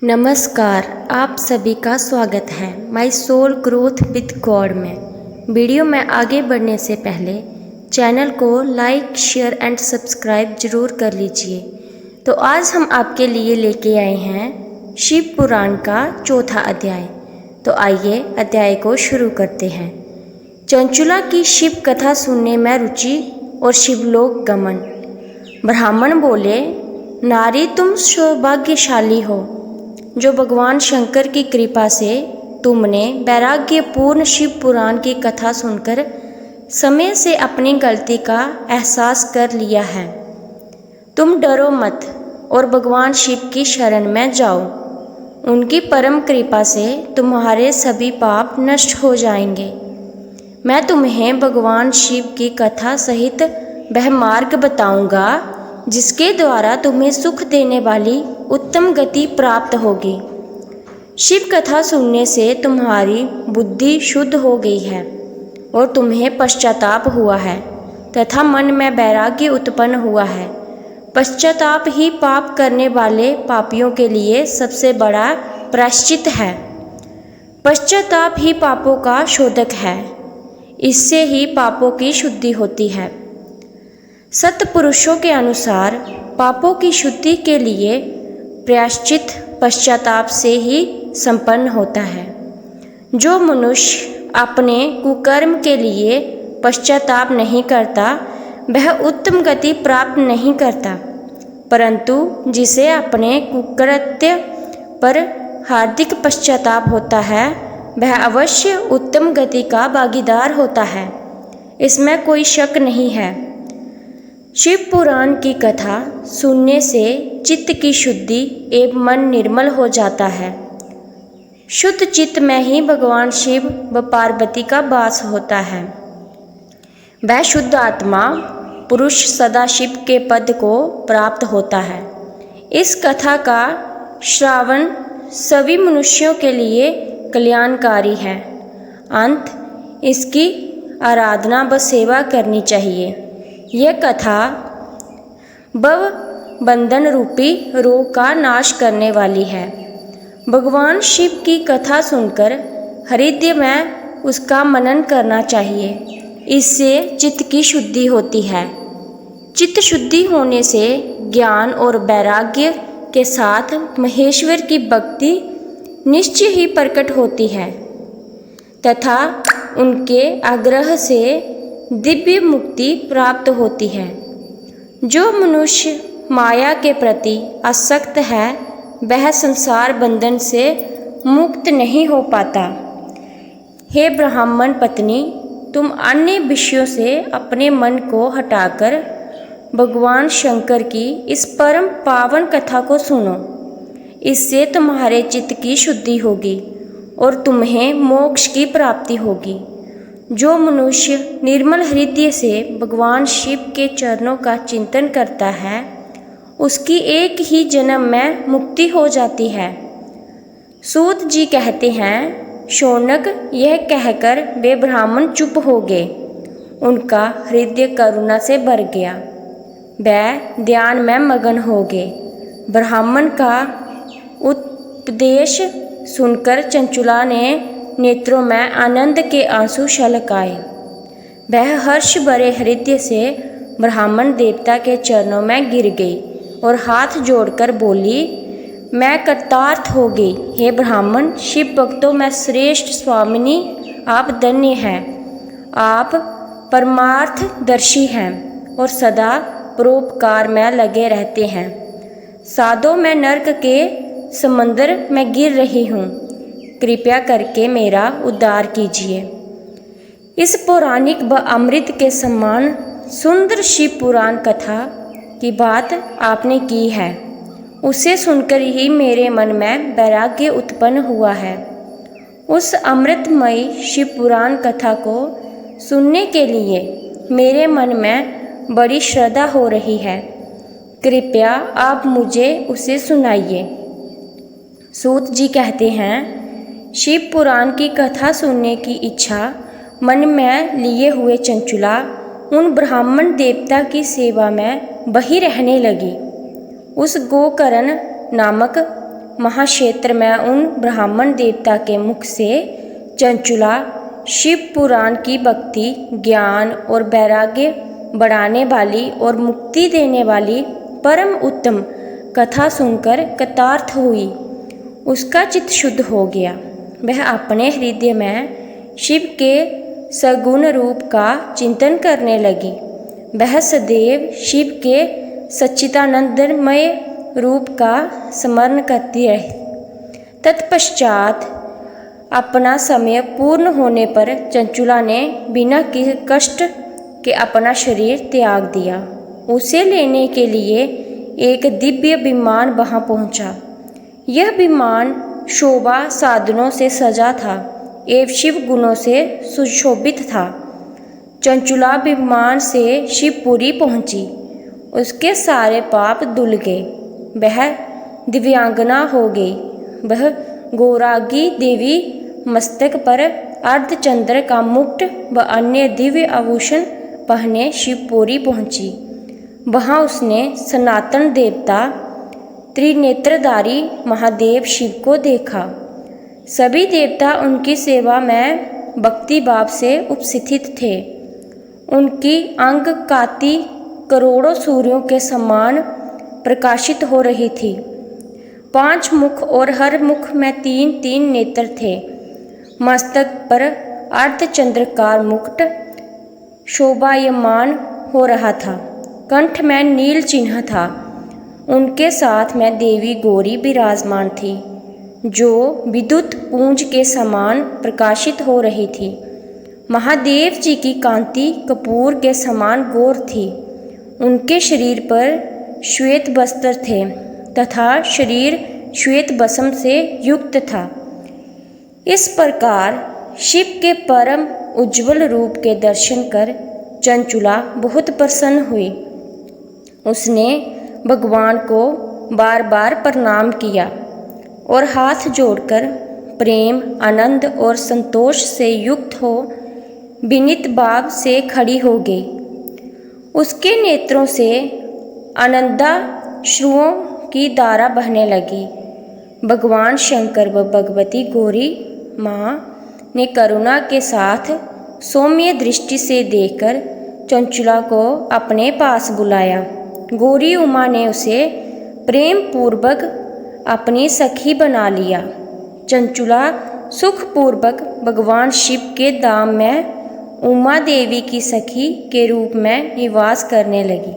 नमस्कार, आप सभी का स्वागत है my soul growth with God में। वीडियो में आगे बढ़ने से पहले चैनल को लाइक, शेयर एंड सब्सक्राइब जरूर कर लीजिए। तो आज हम आपके लिए लेके आए हैं शिव पुराण का चौथा अध्याय। तो आइए अध्याय को शुरू करते हैं। चंचुला की शिव कथा सुनने में रुचि और शिवलोक गमन। ब्राह्मण बोले, नारी तुम सौभाग्यशाली हो जो भगवान शंकर की कृपा से तुमने वैराग्यपूर्ण शिव पुराण की कथा सुनकर समय से अपनी गलती का एहसास कर लिया है। तुम डरो मत और भगवान शिव की शरण में जाओ। उनकी परम कृपा से तुम्हारे सभी पाप नष्ट हो जाएंगे। मैं तुम्हें भगवान शिव की कथा सहित वह मार्ग बताऊंगा जिसके द्वारा तुम्हें सुख देने वाली उत्तम गति प्राप्त होगी। शिव कथा सुनने से तुम्हारी बुद्धि शुद्ध हो गई है और तुम्हें पश्चाताप हुआ है तथा मन में वैराग्य उत्पन्न हुआ है। पश्चाताप ही पाप करने वाले पापियों के लिए सबसे बड़ा प्रायश्चित है। पश्चाताप ही पापों का शोधक है। इससे ही पापों की शुद्धि होती है। सत्पुरुषों के अनुसार पापों की शुद्धि के लिए प्रायश्चित पश्चाताप से ही संपन्न होता है। जो मनुष्य अपने कुकर्म के लिए पश्चाताप नहीं करता वह उत्तम गति प्राप्त नहीं करता, परंतु जिसे अपने कुकृत्य पर हार्दिक पश्चाताप होता है वह अवश्य उत्तम गति का भागीदार होता है। इसमें कोई शक नहीं है। शिव पुराण की कथा सुनने से चित्त की शुद्धि एवं मन निर्मल हो जाता है। शुद्ध चित्त में ही भगवान शिव व पार्वती का वास होता है। वह शुद्ध आत्मा पुरुष सदाशिव के पद को प्राप्त होता है। इस कथा का श्रावण सभी मनुष्यों के लिए कल्याणकारी है। अंत इसकी आराधना व सेवा करनी चाहिए। यह कथा भव बंधन रूपी रोग का नाश करने वाली है। भगवान शिव की कथा सुनकर हृदय में उसका मनन करना चाहिए। इससे चित्त की शुद्धि होती है। चित्त शुद्धि होने से ज्ञान और वैराग्य के साथ महेश्वर की भक्ति निश्चय ही प्रकट होती है तथा उनके आग्रह से दिव्य मुक्ति प्राप्त होती है। जो मनुष्य माया के प्रति आसक्त है वह संसार बंधन से मुक्त नहीं हो पाता। हे ब्राह्मण पत्नी, तुम अन्य विषयों से अपने मन को हटाकर भगवान शंकर की इस परम पावन कथा को सुनो। इससे तुम्हारे चित्त की शुद्धि होगी और तुम्हें मोक्ष की प्राप्ति होगी। जो मनुष्य निर्मल हृदय से भगवान शिव के चरणों का चिंतन करता है उसकी एक ही जन्म में मुक्ति हो जाती है। सूत जी कहते हैं, शौनक यह कहकर वे ब्राह्मण चुप हो गए। उनका हृदय करुणा से भर गया। वे ध्यान में मगन हो गए। ब्राह्मण का उपदेश सुनकर चंचुला ने नेत्रों में आनंद के आंसू छलकाए। वह हर्ष भरे हृदय से ब्राह्मण देवता के चरणों में गिर गई और हाथ जोड़कर बोली, मैं कृतार्थ हो गई। हे ब्राह्मण, शिव भक्तों में श्रेष्ठ स्वामिनी आप धन्य हैं। आप परमार्थदर्शी हैं और सदा परोपकार में लगे रहते हैं। साधों में नरक के समंदर में गिर रही हूँ। कृपया करके मेरा उद्धार कीजिए। इस पौराणिक व अमृत के समान सुंदर शिव पुराण कथा की बात आपने की है, उसे सुनकर ही मेरे मन में वैराग्य उत्पन्न हुआ है। उस अमृतमयी शिव पुराण कथा को सुनने के लिए मेरे मन में बड़ी श्रद्धा हो रही है। कृपया आप मुझे उसे सुनाइए। सूत जी कहते हैं, शिव पुराण की कथा सुनने की इच्छा मन में लिए हुए चंचुला उन ब्राह्मण देवता की सेवा में बही रहने लगी। उस गोकर्ण नामक महाक्षेत्र में उन ब्राह्मण देवता के मुख से चंचुला शिव पुराण की भक्ति, ज्ञान और वैराग्य बढ़ाने वाली और मुक्ति देने वाली परम उत्तम कथा सुनकर कृतार्थ हुई। उसका चित्त शुद्ध हो गया। वह अपने हृदय में शिव के सगुण रूप का चिंतन करने लगी। वह सदैव शिव के सच्चिदानंदमय रूप का स्मरण करती रही। तत्पश्चात अपना समय पूर्ण होने पर चंचुला ने बिना किसी कष्ट के अपना शरीर त्याग दिया। उसे लेने के लिए एक दिव्य विमान वहां पहुंचा। यह विमान शोभा साधनों से सजा था एवं शिव गुणों से सुशोभित था। चंचुला विमान से शिवपुरी पहुंची। उसके सारे पाप धुल गए। वह दिव्यांगना हो गई। वह गौरागी देवी मस्तक पर अर्धचंद्र का मुकुट व अन्य दिव्य आभूषण पहने शिवपुरी पहुंची। वहां उसने सनातन देवता त्रिनेत्रधारी महादेव शिव को देखा। सभी देवता उनकी सेवा में भक्ति भाव से उपस्थित थे। उनकी अंग कांति करोड़ों सूर्यों के समान प्रकाशित हो रही थी। 5 मुख और हर मुख में 3-3 नेत्र थे। मस्तक पर अर्धचंद्राकार मुकुट शोभायमान हो रहा था। कंठ में नील चिन्ह था। उनके साथ में देवी गौरी विराजमान थी, जो विद्युत पुंज के समान प्रकाशित हो रही थी। महादेव जी की कांति कपूर के समान गौर थी। उनके शरीर पर श्वेत वस्त्र थे तथा शरीर श्वेत भस्म से युक्त था। इस प्रकार शिव के परम उज्ज्वल रूप के दर्शन कर चंचुला बहुत प्रसन्न हुई। उसने भगवान को बार बार प्रणाम किया और हाथ जोड़कर प्रेम, आनंद और संतोष से युक्त हो विनीत भाव से खड़ी हो गई। उसके नेत्रों से आनंदाश्रुओं की धारा बहने लगी। भगवान शंकर व भगवती गौरी माँ ने करुणा के साथ सौम्य दृष्टि से देखकर चंचुला को अपने पास बुलाया। गौरी उमा ने उसे प्रेम पूर्वक अपनी सखी बना लिया। चंचुला सुखपूर्वक भगवान शिव के धाम में उमा देवी की सखी के रूप में निवास करने लगी।